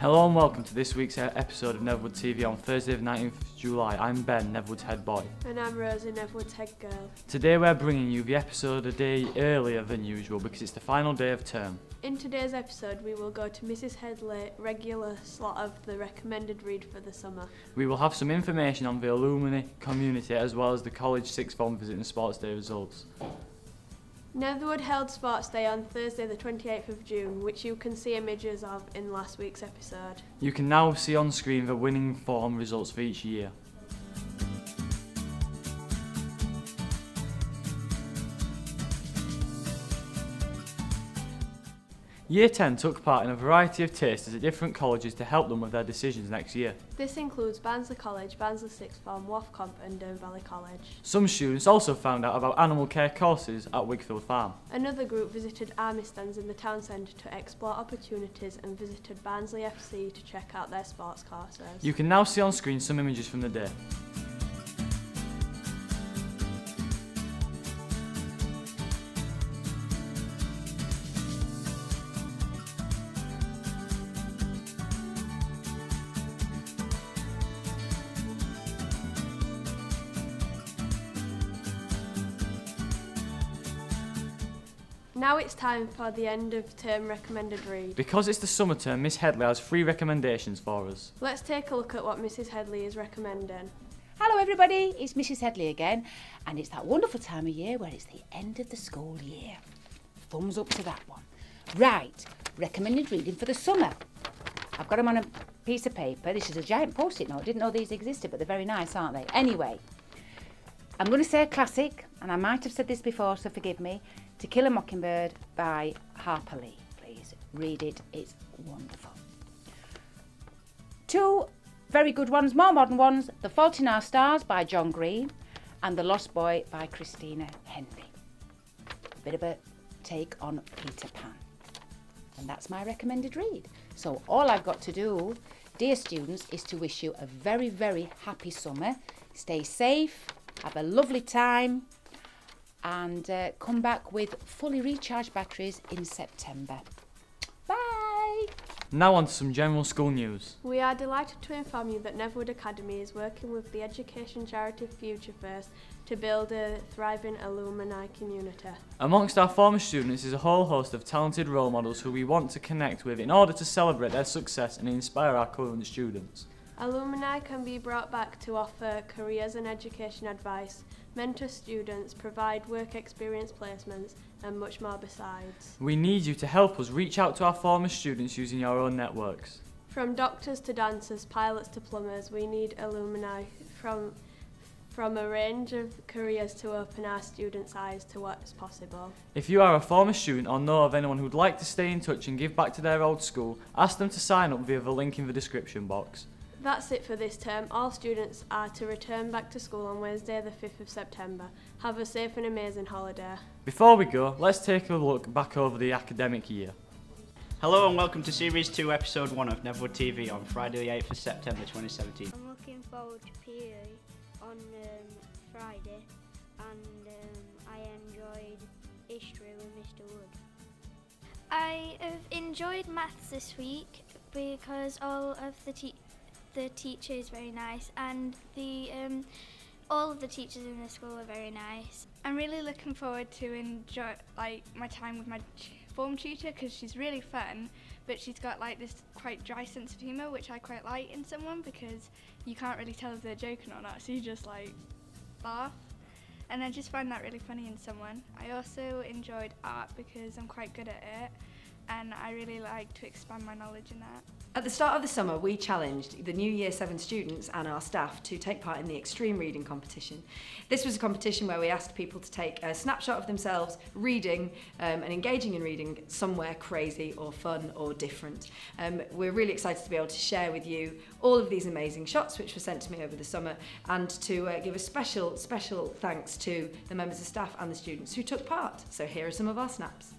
Hello and welcome to this week's episode of Netherwood TV on Thursday the 19th of July. I'm Ben, Netherwood's head boy. And I'm Rosie, Netherwood's head girl. Today we're bringing you the episode a day earlier than usual because it's the final day of term. In today's episode we will go to Mrs Headley's regular slot of the recommended read for the summer. We will have some information on the Alumni community as well as the college sixth form visit and sports day results. Netherwood held Sports Day on Thursday the 28th of June, which you can see images of in last week's episode. You can now see on screen the winning form results for each year. Year 10 took part in a variety of tasters at different colleges to help them with their decisions next year. This includes Barnsley College, Barnsley Sixth Form, Wharfcombe and Dearne Valley College. Some students also found out about animal care courses at Wigfield Farm. Another group visited army stands in the town centre to explore opportunities and visited Barnsley FC to check out their sports courses. You can now see on screen some images from the day. Now it's time for the end of term recommended read. Because it's the summer term, Miss Headley has 3 recommendations for us. Let's take a look at what Mrs Headley is recommending. Hello everybody, it's Mrs Headley again, and it's that wonderful time of year where it's the end of the school year. Thumbs up to that one. Right, recommended reading for the summer. I've got them on a piece of paper. This is a giant post-it note. Didn't know these existed, but they're very nice, aren't they? Anyway, I'm going to say a classic, and I might have said this before, so forgive me. To Kill a Mockingbird by Harper Lee. Please read it, it's wonderful. 2 very good ones, more modern ones. The Fault in Our Stars by John Green and The Lost Boy by Christina Henry. Bit of a take on Peter Pan. And that's my recommended read. So all I've got to do, dear students, is to wish you a very, very happy summer. Stay safe, have a lovely time, and come back with fully recharged batteries in September. Bye! Now on to some general school news. We are delighted to inform you that Netherwood Academy is working with the education charity Future First to build a thriving alumni community. Amongst our former students is a whole host of talented role models who we want to connect with in order to celebrate their success and inspire our current students. Alumni can be brought back to offer careers and education advice, mentor students, provide work experience placements and much more besides. We need you to help us reach out to our former students using your own networks. From doctors to dancers, pilots to plumbers, we need alumni from a range of careers to open our students' eyes to what's possible. If you are a former student or know of anyone who'd like to stay in touch and give back to their old school, ask them to sign up via the link in the description box. That's it for this term. All students are to return back to school on Wednesday the 5th of September. Have a safe and amazing holiday. Before we go, let's take a look back over the academic year. Hello and welcome to Series 2, Episode 1 of Netherwood TV on Friday the 8th of September 2017. I'm looking forward to PE on Friday, and I enjoyed history with Mr Wood. I have enjoyed maths this week because all of the teacher is very nice, and all of the teachers in the school are very nice. I'm really looking forward to enjoy my time with my form tutor because she's really fun, but she's got this quite dry sense of humour, which I quite like in someone because you can't really tell if they're joking or not, so you just laugh. And I just find that really funny in someone. I also enjoyed art because I'm quite good at it, and I really like to expand my knowledge in that. At the start of the summer, we challenged the new Year 7 students and our staff to take part in the Extreme Reading Competition. This was a competition where we asked people to take a snapshot of themselves reading and engaging in reading somewhere crazy or fun or different. We're really excited to be able to share with you all of these amazing shots which were sent to me over the summer, and to give a special thanks to the members of staff and the students who took part. So here are some of our snaps.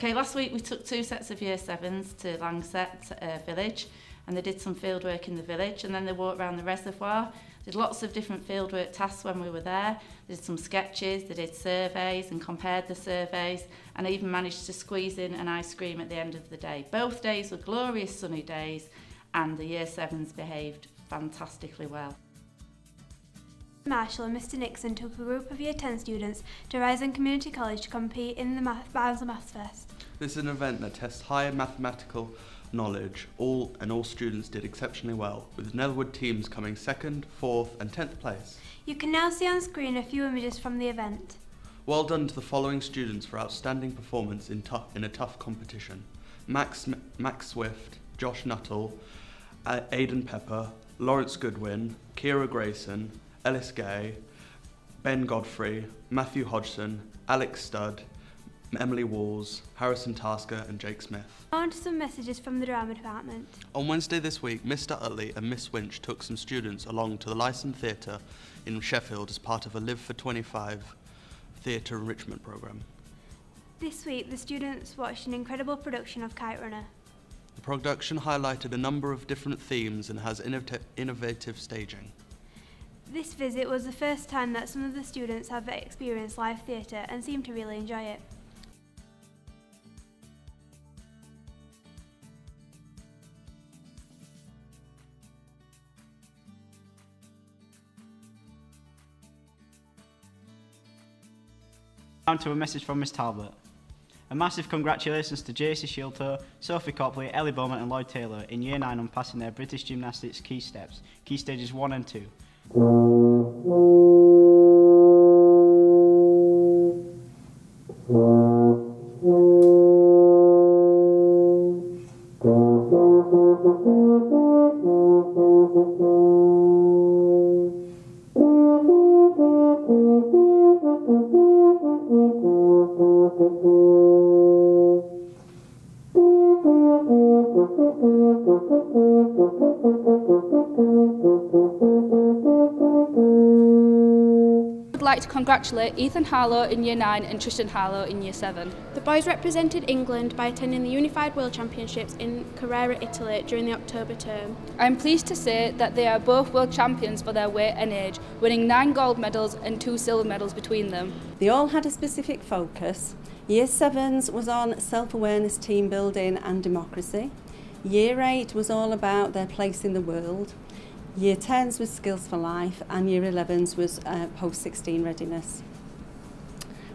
Okay, last week we took 2 sets of Year 7s to Langset village, and they did some fieldwork in the village, and then they walked around the reservoir. Did lots of different fieldwork tasks when we were there. They did some sketches, they did surveys and compared the surveys, and I even managed to squeeze in an ice cream at the end of the day. Both days were glorious sunny days, and the Year 7s behaved fantastically well. Marshall and Mr Nixon took a group of Year 10 students to Rising Community College to compete in the Maths Fest. This is an event that tests higher mathematical knowledge. All students did exceptionally well, with Netherwood teams coming 2nd, 4th and 10th place. You can now see on screen a few images from the event. Well done to the following students for outstanding performance in a tough competition. Max Swift, Josh Nuttall, Aidan Pepper, Lawrence Goodwin, Kira Grayson, Ellis Gay, Ben Godfrey, Matthew Hodgson, Alex Studd, Emily Walls, Harrison Tasker and Jake Smith. On to some messages from the drama department. On Wednesday this week, Mr Utley and Miss Winch took some students along to the Lyson Theatre in Sheffield as part of a Live for 25 theatre enrichment programme. This week the students watched an incredible production of Kite Runner. The production highlighted a number of different themes and has innovative staging. This visit was the first time that some of the students have experienced live theatre and seemed to really enjoy it. Down to a message from Miss Talbot. A massive congratulations to JC Shilto, Sophie Copley, Ellie Bowman and Lloyd Taylor in Year 9 on passing their British Gymnastics key steps, key stages 1 and 2. I'd like to congratulate Ethan Harlow in Year 9 and Tristan Harlow in Year 7. The boys represented England by attending the Unified World Championships in Carrara, Italy during the October term. I am pleased to say that they are both world champions for their weight and age, winning 9 gold medals and 2 silver medals between them. They all had a specific focus. Year 7s was on self-awareness, team building and democracy. Year 8 was all about their place in the world. Year 10s was skills for life and Year 11s was post-16 readiness.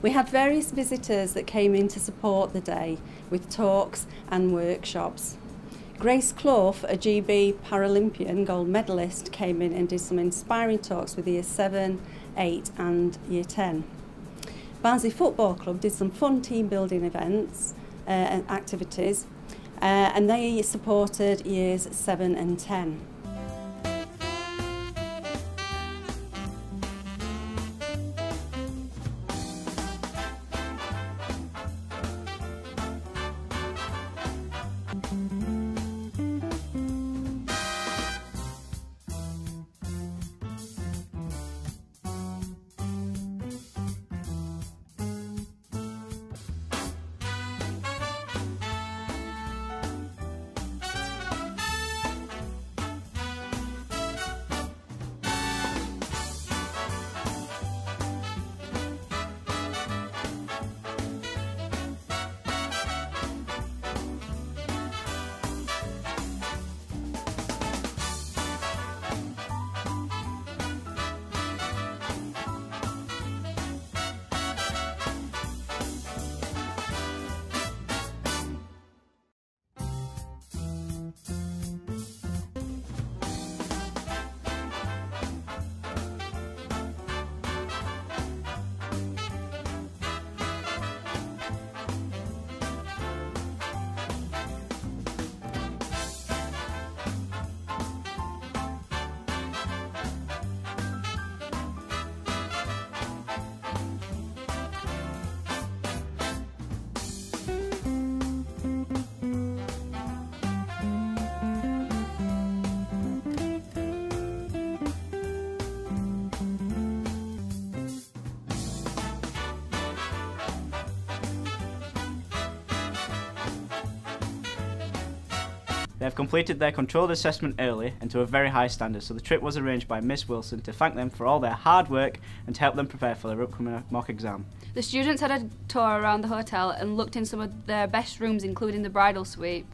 We had various visitors that came in to support the day with talks and workshops. Grace Clough, a GB Paralympian gold medalist, came in and did some inspiring talks with Year 7, 8 and Year 10. Barnsley Football Club did some fun team building events and activities and they supported Years 7 and 10. They have completed their controlled assessment early and to a very high standard, so the trip was arranged by Miss Wilson to thank them for all their hard work and to help them prepare for their upcoming mock exam. The students had a tour around the hotel and looked in some of their best rooms, including the bridal suite.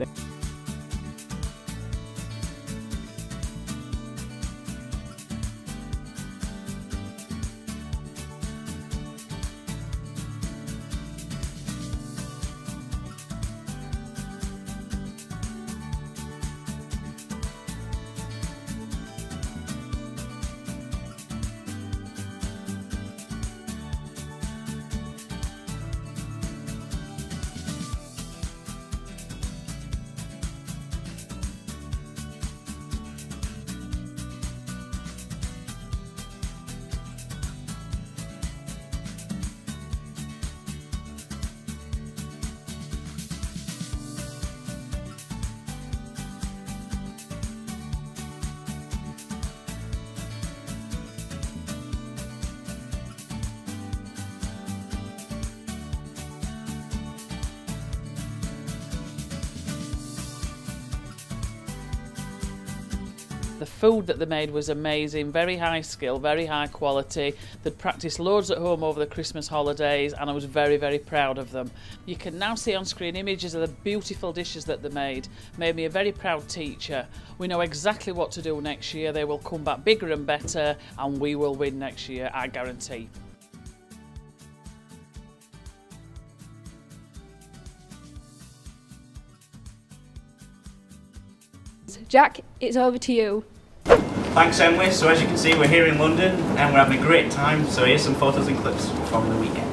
The food that they made was amazing, very high skill, very high quality. They'd practiced loads at home over the Christmas holidays and I was very, very proud of them. You can now see on screen images of the beautiful dishes that they made me a very proud teacher. We know exactly what to do next year. They will come back bigger and better and we will win next year, I guarantee. Jack, it's over to you. Thanks, Emily. So as you can see, we're here in London and we're having a great time. So here's some photos and clips from the weekend.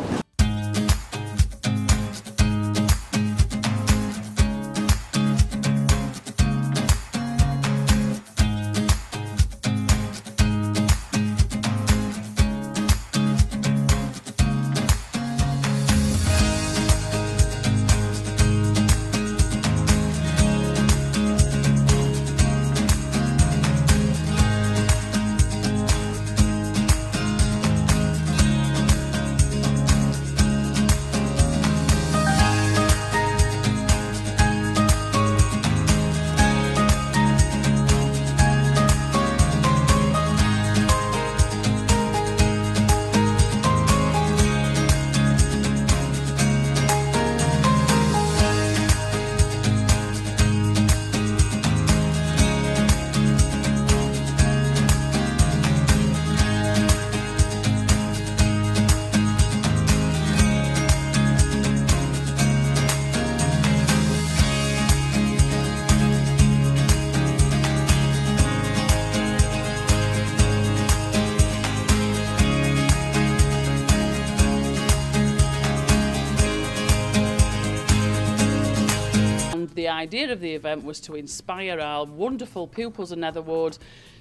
The idea of the event was to inspire our wonderful pupils in Netherwood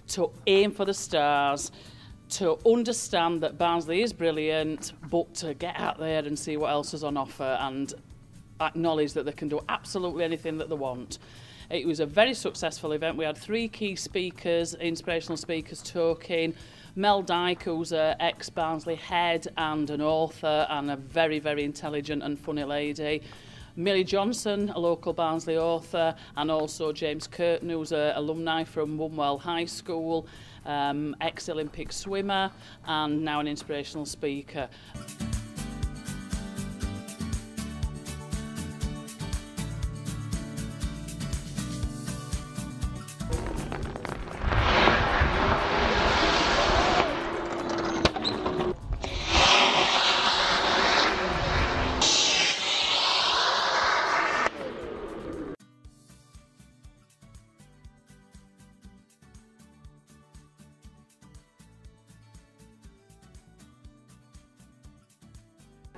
to aim for the stars, to understand that Barnsley is brilliant, but to get out there and see what else is on offer and acknowledge that they can do absolutely anything that they want. It was a very successful event. We had 3 key speakers, inspirational speakers talking. Mel Dyke, who's an ex-Barnsley head and an author and a very, very intelligent and funny lady. Millie Johnson, a local Barnsley author, and also James Curtin, who's an alumni from Wunwell High School, ex-Olympic swimmer, and now an inspirational speaker.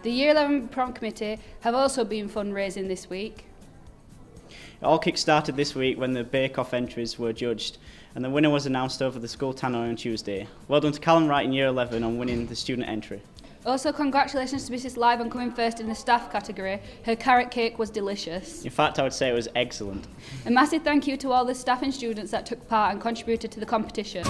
The Year 11 Prom Committee have also been fundraising this week. It all kick-started this week when the bake-off entries were judged and the winner was announced over the school tannoy on Tuesday. Well done to Callum Wright in Year 11 on winning the student entry. Also, congratulations to Mrs. Live on coming first in the staff category. Her carrot cake was delicious. In fact, I would say it was excellent. A massive thank you to all the staff and students that took part and contributed to the competition.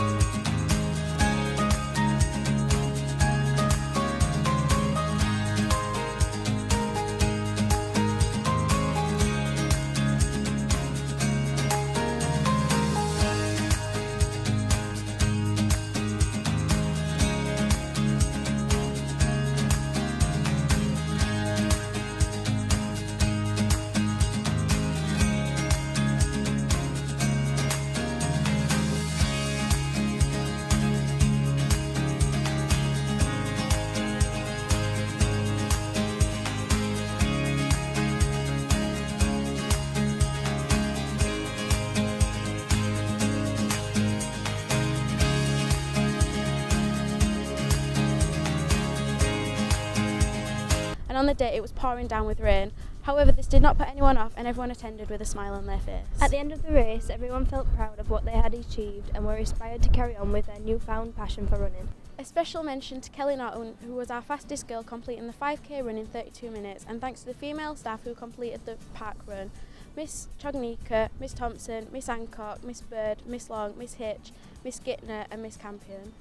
and on the day it was pouring down with rain. However, this did not put anyone off and everyone attended with a smile on their face. At the end of the race, everyone felt proud of what they had achieved and were inspired to carry on with their newfound passion for running. A special mention to Kelly Norton, who was our fastest girl, completing the 5k run in 32 minutes, and thanks to the female staff who completed the park run. Miss Chognika, Miss Thompson, Miss Hancock, Miss Bird, Miss Long, Miss Hitch, Miss Gittner and Miss Campion.